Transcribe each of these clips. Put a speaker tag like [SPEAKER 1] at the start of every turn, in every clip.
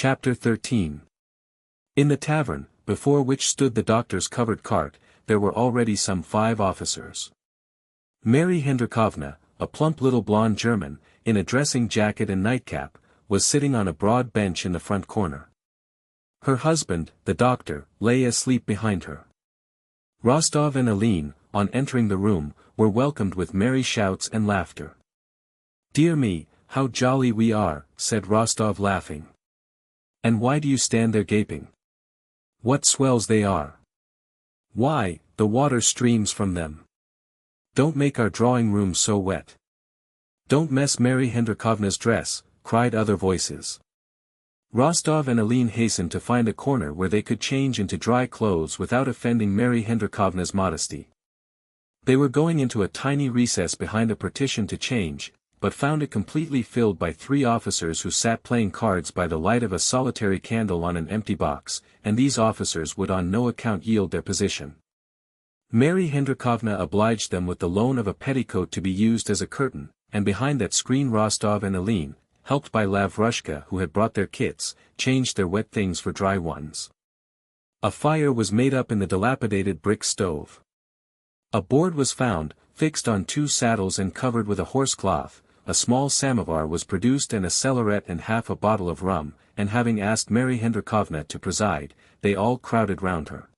[SPEAKER 1] Chapter 13. In the tavern, before which stood the doctor's covered cart, there were already some 5 officers. Mary Hendrikovna, a plump little blonde German, in a dressing jacket and nightcap, was sitting on a broad bench in the front corner. Her husband, the doctor, lay asleep behind her. Rostov and Aline, on entering the room, were welcomed with merry shouts and laughter. "Dear me, how jolly we are," said Rostov laughing. "And why do you stand there gaping? What swells they are! Why, the water streams from them. Don't make our drawing room so wet. Don't mess Mary Hendrikovna's dress," cried other voices. Rostov and Aline hastened to find a corner where they could change into dry clothes without offending Mary Hendrikovna's modesty. They were going into a tiny recess behind a partition to change, but found it completely filled by 3 officers who sat playing cards by the light of a solitary candle on an empty box, and these officers would on no account yield their position. Mary Hendrikovna obliged them with the loan of a petticoat to be used as a curtain, and behind that screen Rostov and Aline, helped by Lavrushka who had brought their kits, changed their wet things for dry ones. A fire was made up in the dilapidated brick stove. A board was found, fixed on 2 saddles and covered with a horse cloth. A small samovar was produced and a cellaret and half a bottle of rum, and having asked Mary Hendrikovna to preside, they all crowded round her.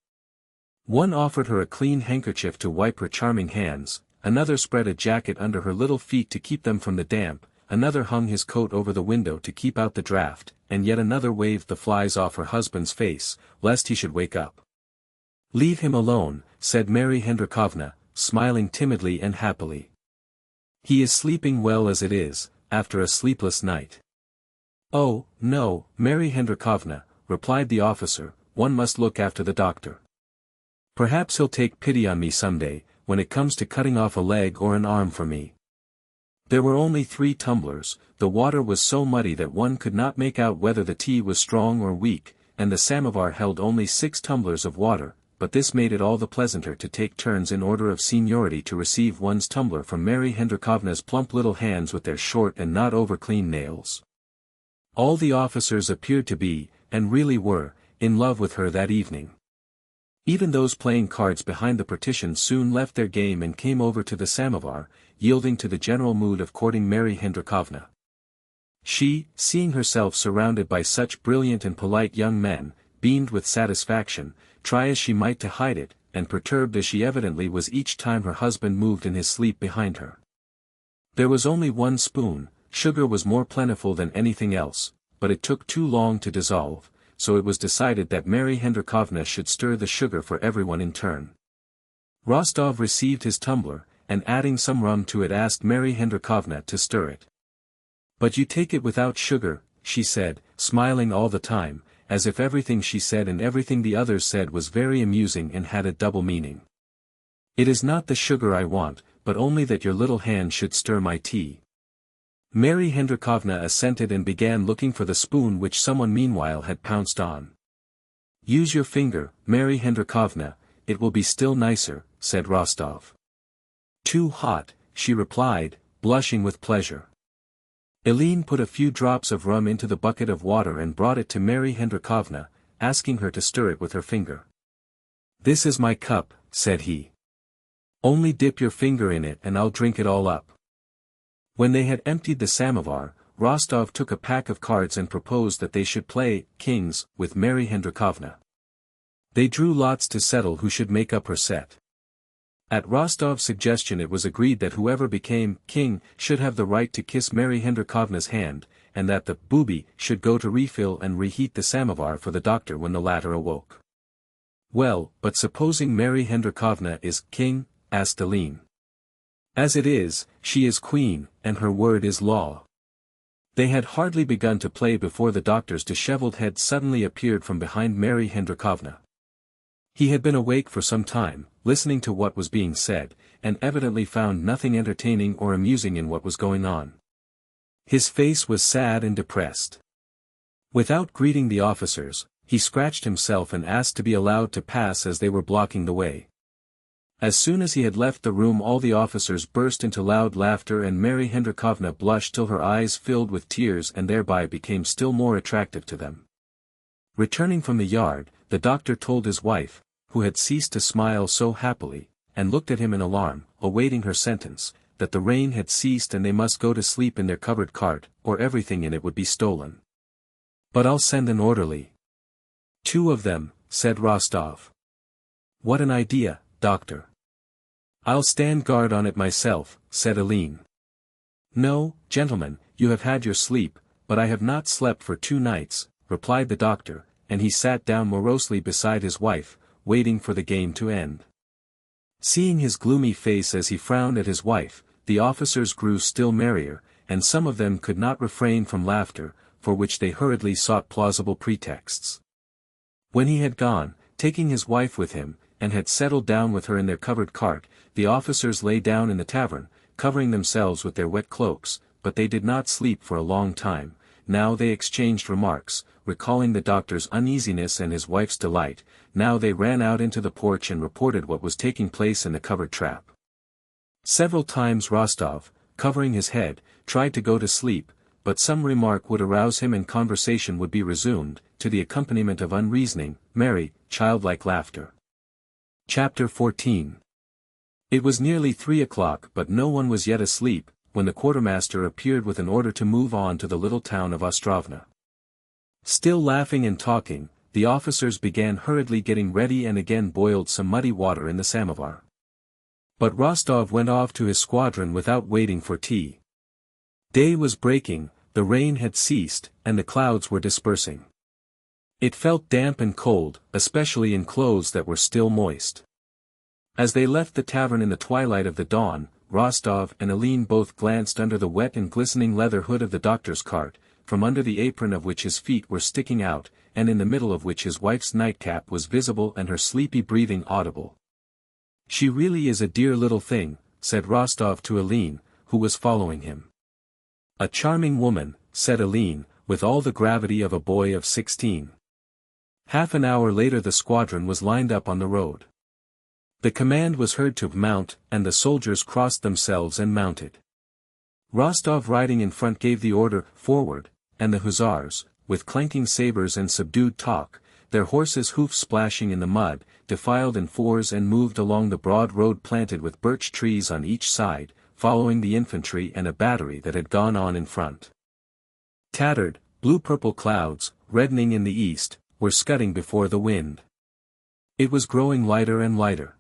[SPEAKER 1] One offered her a clean handkerchief to wipe her charming hands, another spread a jacket under her little feet to keep them from the damp, another hung his coat over the window to keep out the draught, and yet another waved the flies off her husband's face, lest he should wake up. "Leave him alone," said Mary Hendrikovna, smiling timidly and happily. "He is sleeping well as it is, after a sleepless night." "Oh, no, Mary Hendrikovna," replied the officer, "one must look after the doctor. Perhaps he'll take pity on me some day, when it comes to cutting off a leg or an arm for me." There were only 3 tumblers, the water was so muddy that one could not make out whether the tea was strong or weak, and the samovar held only 6 tumblers of water, but this made it all the pleasanter to take turns in order of seniority to receive one's tumbler from Mary Hendrikovna's plump little hands with their short and not over-clean nails. All the officers appeared to be, and really were, in love with her that evening. Even those playing cards behind the partition soon left their game and came over to the samovar, yielding to the general mood of courting Mary Hendrikovna. She, seeing herself surrounded by such brilliant and polite young men, beamed with satisfaction, try as she might to hide it, and perturbed as she evidently was each time her husband moved in his sleep behind her. There was only 1 spoon, sugar was more plentiful than anything else, but it took too long to dissolve, so it was decided that Mary Hendrikovna should stir the sugar for everyone in turn. Rostov received his tumbler, and adding some rum to it asked Mary Hendrikovna to stir it. "But you take it without sugar," she said, smiling all the time, as if everything she said and everything the others said was very amusing and had a double meaning. "It is not the sugar I want, but only that your little hand should stir my tea." Mary Hendrikovna assented and began looking for the spoon which someone meanwhile had pounced on. "Use your finger, Mary Hendrikovna, it will be still nicer," said Rostov. "Too hot," she replied, blushing with pleasure. Aline put a few drops of rum into the bucket of water and brought it to Mary Hendrikovna, asking her to stir it with her finger. "This is my cup," said he. "Only dip your finger in it and I'll drink it all up." When they had emptied the samovar, Rostov took a pack of cards and proposed that they should play kings with Mary Hendrikovna. They drew lots to settle who should make up her set. At Rostov's suggestion it was agreed that whoever became king should have the right to kiss Mary Hendrikovna's hand, and that the booby should go to refill and reheat the samovar for the doctor when the latter awoke. "Well, but supposing Mary Hendrikovna is king?" asked Aline. "As it is, she is queen, and her word is law." They had hardly begun to play before the doctor's disheveled head suddenly appeared from behind Mary Hendrikovna. He had been awake for some time, listening to what was being said, and evidently found nothing entertaining or amusing in what was going on. His face was sad and depressed. Without greeting the officers, he scratched himself and asked to be allowed to pass as they were blocking the way. As soon as he had left the room all the officers burst into loud laughter and Mary Hendrikovna blushed till her eyes filled with tears and thereby became still more attractive to them. Returning from the yard, the doctor told his wife, who had ceased to smile so happily, and looked at him in alarm, awaiting her sentence, that the rain had ceased and they must go to sleep in their covered cart, or everything in it would be stolen. "But I'll send an orderly." "Two of them," said Rostov. "What an idea, doctor." "I'll stand guard on it myself," said Aline. "No, gentlemen, you have had your sleep, but I have not slept for 2 nights, replied the doctor, and he sat down morosely beside his wife, waiting for the game to end. Seeing his gloomy face as he frowned at his wife, the officers grew still merrier, and some of them could not refrain from laughter, for which they hurriedly sought plausible pretexts. When he had gone, taking his wife with him, and had settled down with her in their covered cart, the officers lay down in the tavern, covering themselves with their wet cloaks, but they did not sleep for a long time. Now they exchanged remarks, recalling the doctor's uneasiness and his wife's delight. Now they ran out into the porch and reported what was taking place in the covered trap. Several times Rostov, covering his head, tried to go to sleep, but some remark would arouse him and conversation would be resumed, to the accompaniment of unreasoning, merry, childlike laughter. Chapter 14. It was nearly 3 o'clock but no one was yet asleep, when the quartermaster appeared with an order to move on to the little town of Ostrovna. Still laughing and talking, the officers began hurriedly getting ready and again boiled some muddy water in the samovar. But Rostov went off to his squadron without waiting for tea. Day was breaking, the rain had ceased, and the clouds were dispersing. It felt damp and cold, especially in clothes that were still moist. As they left the tavern in the twilight of the dawn, Rostov and Aline both glanced under the wet and glistening leather hood of the doctor's cart, from under the apron of which his feet were sticking out, and in the middle of which his wife's nightcap was visible and her sleepy breathing audible. "She really is a dear little thing," said Rostov to Aline, who was following him. "A charming woman," said Aline, with all the gravity of a boy of 16. Half an hour later the squadron was lined up on the road. The command was heard to mount, and the soldiers crossed themselves and mounted. Rostov riding in front gave the order, "Forward," and the hussars, with clanking sabers and subdued talk, their horses' hoofs splashing in the mud, defiled in fours and moved along the broad road planted with birch trees on each side, following the infantry and a battery that had gone on in front. Tattered, blue-purple clouds, reddening in the east, were scudding before the wind. It was growing lighter and lighter.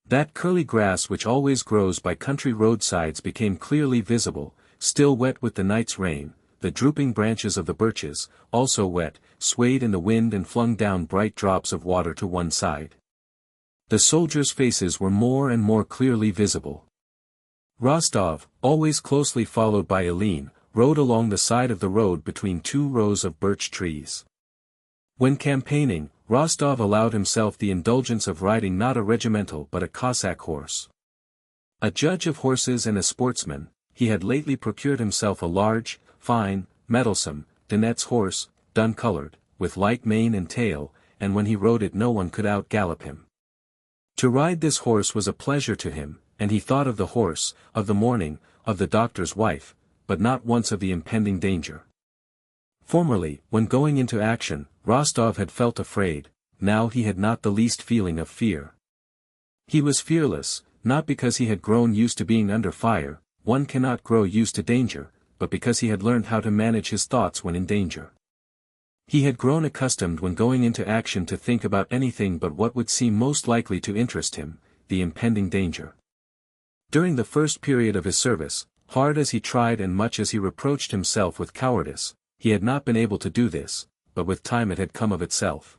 [SPEAKER 1] That curly grass which always grows by country roadsides became clearly visible, still wet with the night's rain. The drooping branches of the birches, also wet, swayed in the wind and flung down bright drops of water to one side. The soldiers' faces were more and more clearly visible. Rostov, always closely followed by Aline, rode along the side of the road between 2 rows of birch trees. When campaigning, Rostov allowed himself the indulgence of riding not a regimental but a Cossack horse. A judge of horses and a sportsman, he had lately procured himself a large, fine, mettlesome, Donets horse, dun-colored, with light mane and tail, and when he rode it no one could out-gallop him. To ride this horse was a pleasure to him, and he thought of the horse, of the morning, of the doctor's wife, but not once of the impending danger. Formerly, when going into action, Rostov had felt afraid, now he had not the least feeling of fear. He was fearless, not because he had grown used to being under fire, one cannot grow used to danger, but because he had learned how to manage his thoughts when in danger. He had grown accustomed when going into action to think about anything but what would seem most likely to interest him, the impending danger. During the first period of his service, hard as he tried and much as he reproached himself with cowardice, he had not been able to do this, but with time it had come of itself.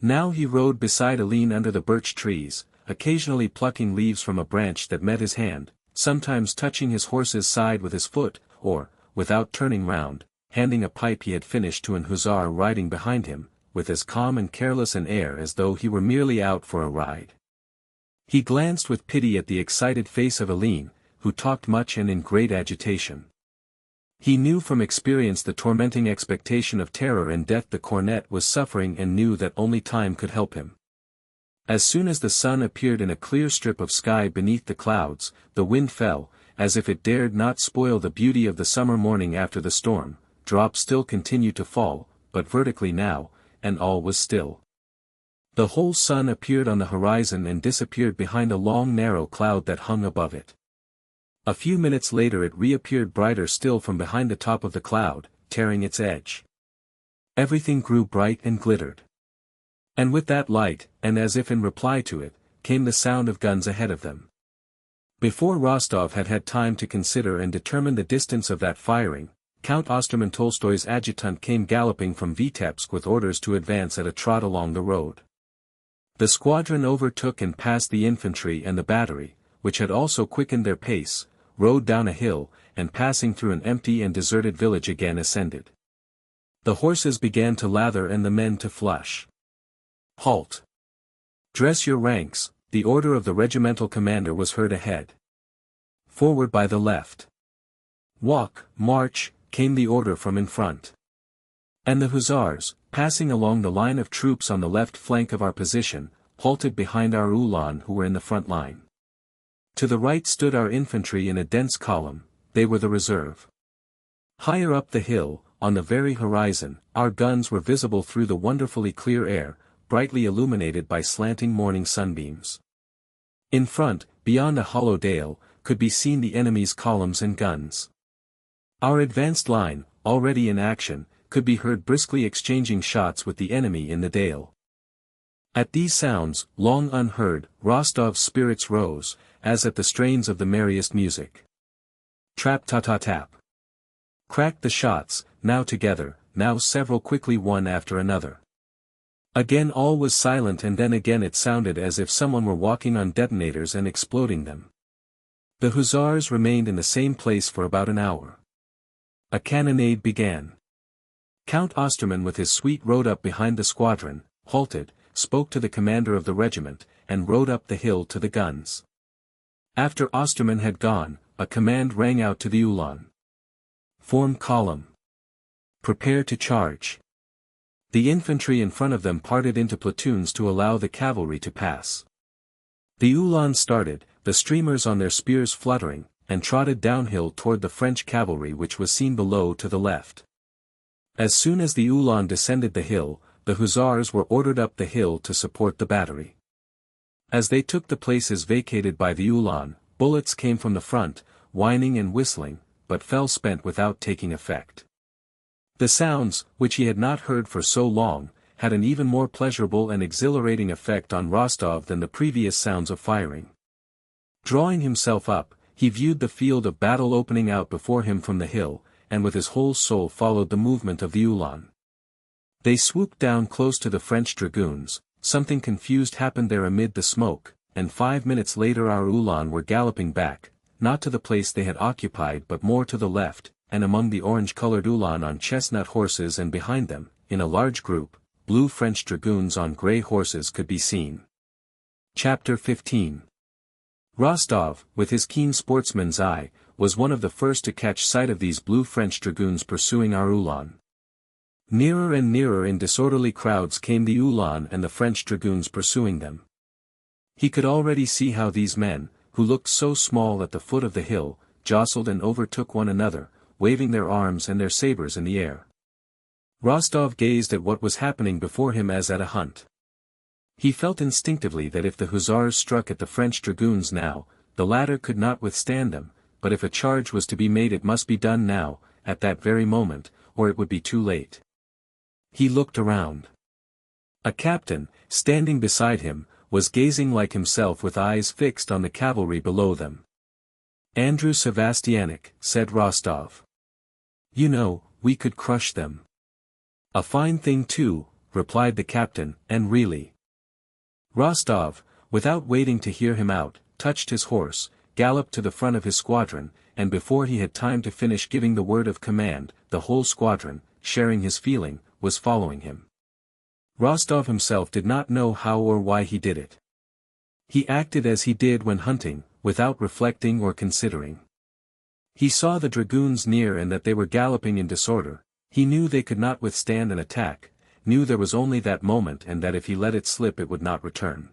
[SPEAKER 1] Now he rode beside Aline under the birch trees, occasionally plucking leaves from a branch that met his hand, sometimes touching his horse's side with his foot, or, without turning round, handing a pipe he had finished to an hussar riding behind him, with as calm and careless an air as though he were merely out for a ride. He glanced with pity at the excited face of Aline, who talked much and in great agitation. He knew from experience the tormenting expectation of terror and death the cornet was suffering and knew that only time could help him. As soon as the sun appeared in a clear strip of sky beneath the clouds, the wind fell, as if it dared not spoil the beauty of the summer morning after the storm. Drops still continued to fall, but vertically now, and all was still. The whole sun appeared on the horizon and disappeared behind a long narrow cloud that hung above it. A few minutes later it reappeared brighter still from behind the top of the cloud, tearing its edge. Everything grew bright and glittered. And with that light, and as if in reply to it, came the sound of guns ahead of them. Before Rostov had had time to consider and determine the distance of that firing, Count Osterman Tolstoy's adjutant came galloping from Vitebsk with orders to advance at a trot along the road. The squadron overtook and passed the infantry and the battery, which had also quickened their pace, rode down a hill, and passing through an empty and deserted village again ascended. The horses began to lather and the men to flush. Halt! Dress your ranks, the order of the regimental commander was heard ahead. Forward by the left. Walk, march, came the order from in front. And the hussars, passing along the line of troops on the left flank of our position, halted behind our Uhlans who were in the front line. To the right stood our infantry in a dense column, they were the reserve. Higher up the hill, on the very horizon, our guns were visible through the wonderfully clear air, brightly illuminated by slanting morning sunbeams. In front, beyond a hollow dale, could be seen the enemy's columns and guns. Our advanced line, already in action, could be heard briskly exchanging shots with the enemy in the dale. At these sounds, long unheard, Rostov's spirits rose, as at the strains of the merriest music. Trap-ta-ta-tap. Cracked the shots, now together, now several quickly one after another. Again all was silent and then again it sounded as if someone were walking on detonators and exploding them. The hussars remained in the same place for about an hour. A cannonade began. Count Osterman with his suite rode up behind the squadron, halted, spoke to the commander of the regiment, and rode up the hill to the guns. After Osterman had gone, a command rang out to the Uhlans. Form column. Prepare to charge. The infantry in front of them parted into platoons to allow the cavalry to pass. The Uhlans started, the streamers on their spears fluttering, and trotted downhill toward the French cavalry which was seen below to the left. As soon as the Uhlans descended the hill, the hussars were ordered up the hill to support the battery. As they took the places vacated by the Uhlans, bullets came from the front, whining and whistling, but fell spent without taking effect. The sounds, which he had not heard for so long, had an even more pleasurable and exhilarating effect on Rostov than the previous sounds of firing. Drawing himself up, he viewed the field of battle opening out before him from the hill, and with his whole soul followed the movement of the Uhlans. They swooped down close to the French dragoons, something confused happened there amid the smoke, and 5 minutes later our Uhlans were galloping back, not to the place they had occupied but more to the left, and among the orange-colored Uhlans on chestnut horses and behind them, in a large group, blue French dragoons on grey horses could be seen. Chapter 15. Rostov, with his keen sportsman's eye, was one of the first to catch sight of these blue French dragoons pursuing our Uhlans. Nearer and nearer in disorderly crowds came the Uhlans and the French dragoons pursuing them. He could already see how these men, who looked so small at the foot of the hill, jostled and overtook one another, waving their arms and their sabers in the air. Rostov gazed at what was happening before him as at a hunt. He felt instinctively that if the hussars struck at the French dragoons now, the latter could not withstand them, but if a charge was to be made it must be done now, at that very moment, or it would be too late. He looked around. A captain, standing beside him, was gazing like himself with eyes fixed on the cavalry below them. Andrew Sevastianic, said Rostov. You know, we could crush them. A fine thing too, replied the captain, and really. Rostov, without waiting to hear him out, touched his horse, galloped to the front of his squadron, and before he had time to finish giving the word of command, the whole squadron, sharing his feeling, was following him. Rostov himself did not know how or why he did it. He acted as he did when hunting, without reflecting or considering. He saw the dragoons near and that they were galloping in disorder, he knew they could not withstand an attack, knew there was only that moment and that if he let it slip it would not return.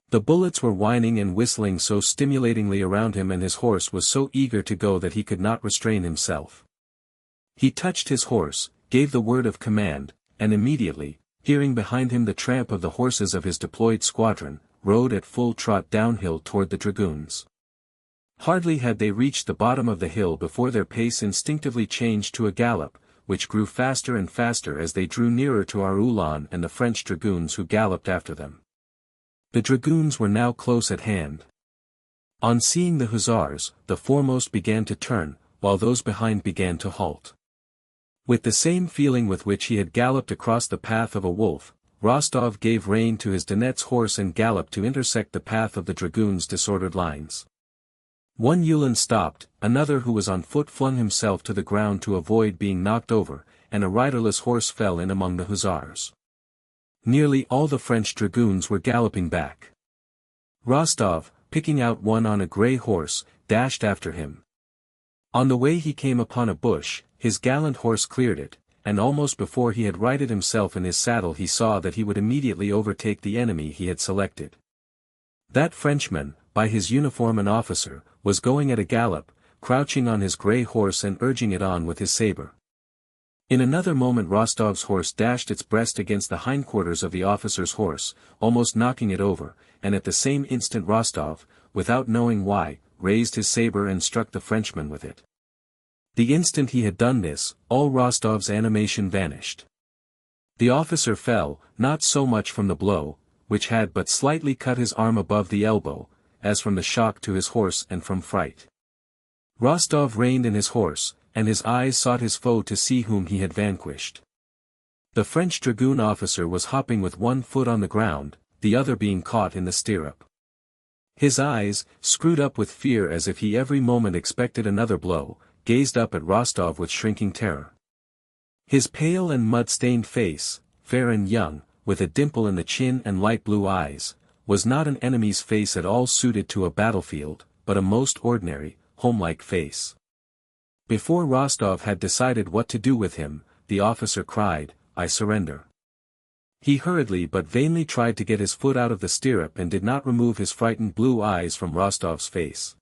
[SPEAKER 1] The bullets were whining and whistling so stimulatingly around him and his horse was so eager to go that he could not restrain himself. He touched his horse, gave the word of command, and immediately, hearing behind him the tramp of the horses of his deployed squadron, rode at full trot downhill toward the dragoons. Hardly had they reached the bottom of the hill before their pace instinctively changed to a gallop, which grew faster and faster as they drew nearer to our Uhlans and the French dragoons who galloped after them. The dragoons were now close at hand. On seeing the hussars, the foremost began to turn, while those behind began to halt. With the same feeling with which he had galloped across the path of a wolf, Rostov gave rein to his Donet's horse and galloped to intersect the path of the dragoons' disordered lines. One Uhlan stopped, another who was on foot flung himself to the ground to avoid being knocked over, and a riderless horse fell in among the hussars. Nearly all the French dragoons were galloping back. Rostov, picking out one on a grey horse, dashed after him. On the way he came upon a bush, his gallant horse cleared it, and almost before he had righted himself in his saddle he saw that he would immediately overtake the enemy he had selected. That Frenchman, by his uniform an officer, was going at a gallop, crouching on his grey horse and urging it on with his sabre. In another moment Rostov's horse dashed its breast against the hindquarters of the officer's horse, almost knocking it over, and at the same instant Rostov, without knowing why, raised his sabre and struck the Frenchman with it. The instant he had done this, all Rostov's animation vanished. The officer fell, not so much from the blow, which had but slightly cut his arm above the elbow, as from the shock to his horse and from fright. Rostov reined in his horse, and his eyes sought his foe to see whom he had vanquished. The French dragoon officer was hopping with one foot on the ground, the other being caught in the stirrup. His eyes, screwed up with fear as if he every moment expected another blow, gazed up at Rostov with shrinking terror. His pale and mud-stained face, fair and young, with a dimple in the chin and light blue eyes, was not an enemy's face at all suited to a battlefield, but a most ordinary, homelike face. Before Rostov had decided what to do with him, the officer cried, "I surrender." He hurriedly but vainly tried to get his foot out of the stirrup and did not remove his frightened blue eyes from Rostov's face.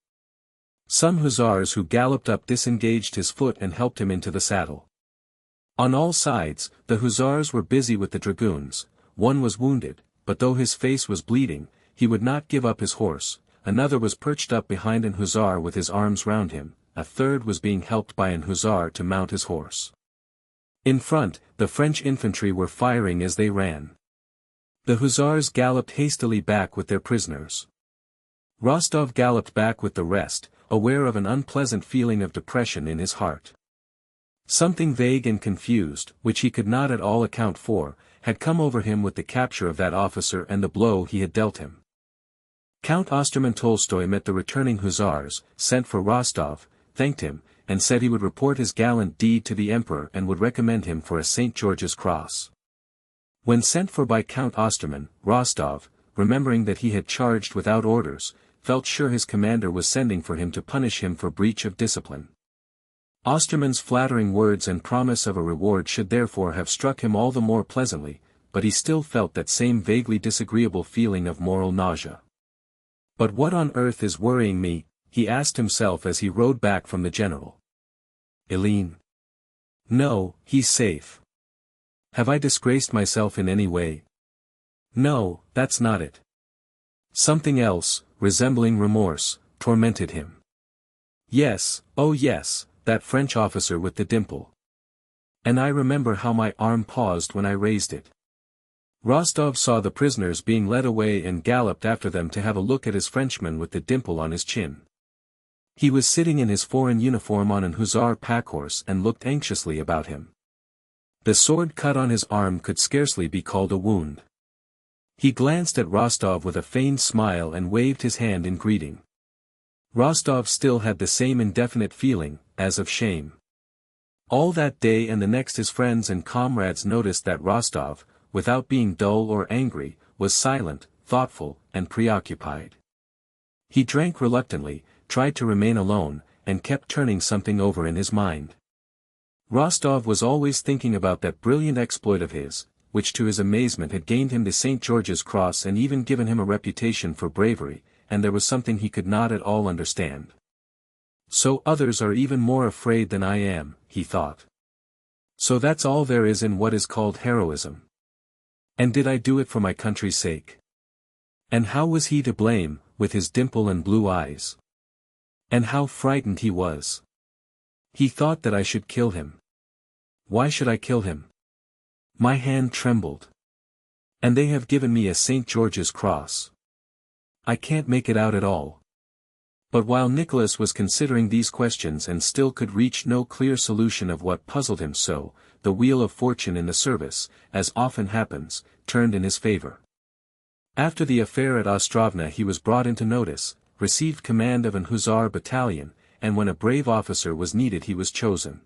[SPEAKER 1] Some hussars who galloped up disengaged his foot and helped him into the saddle. On all sides, the hussars were busy with the dragoons. One was wounded, but though his face was bleeding, he would not give up his horse. Another was perched up behind an hussar with his arms round him, a third was being helped by an hussar to mount his horse. In front, the French infantry were firing as they ran. The hussars galloped hastily back with their prisoners. Rostov galloped back with the rest, aware of an unpleasant feeling of depression in his heart. Something vague and confused, which he could not at all account for, had come over him with the capture of that officer and the blow he had dealt him. Count Osterman Tolstoy met the returning hussars, sent for Rostov, thanked him, and said he would report his gallant deed to the Emperor and would recommend him for a St. George's Cross. When sent for by Count Osterman, Rostov, remembering that he had charged without orders, felt sure his commander was sending for him to punish him for breach of discipline. Osterman's flattering words and promise of a reward should therefore have struck him all the more pleasantly, but he still felt that same vaguely disagreeable feeling of moral nausea. "But what on earth is worrying me?" he asked himself as he rode back from the general. "Helene? No, he's safe. Have I disgraced myself in any way? No, that's not it. Something else, resembling remorse, tormented him. Yes, oh yes, that French officer with the dimple. And I remember how my arm paused when I raised it." Rostov saw the prisoners being led away and galloped after them to have a look at his Frenchman with the dimple on his chin. He was sitting in his foreign uniform on an hussar packhorse and looked anxiously about him. The sword cut on his arm could scarcely be called a wound. He glanced at Rostov with a feigned smile and waved his hand in greeting. Rostov still had the same indefinite feeling, as of shame. All that day and the next his friends and comrades noticed that Rostov, without being dull or angry, was silent, thoughtful, and preoccupied. He drank reluctantly, tried to remain alone, and kept turning something over in his mind. Rostov was always thinking about that brilliant exploit of his, which to his amazement had gained him the St. George's Cross and even given him a reputation for bravery, and there was something he could not at all understand. "So others are even more afraid than I am," he thought. "So that's all there is in what is called heroism. And did I do it for my country's sake? And how was he to blame, with his dimple and blue eyes? And how frightened he was. He thought that I should kill him. Why should I kill him? My hand trembled. And they have given me a St. George's cross. I can't make it out at all. But while Nicholas was considering these questions and still could reach no clear solution of what puzzled him so, the wheel of fortune in the service, as often happens, turned in his favor. After the affair at Ostrovna he was brought into notice, received command of an hussar battalion, and when a brave officer was needed he was chosen.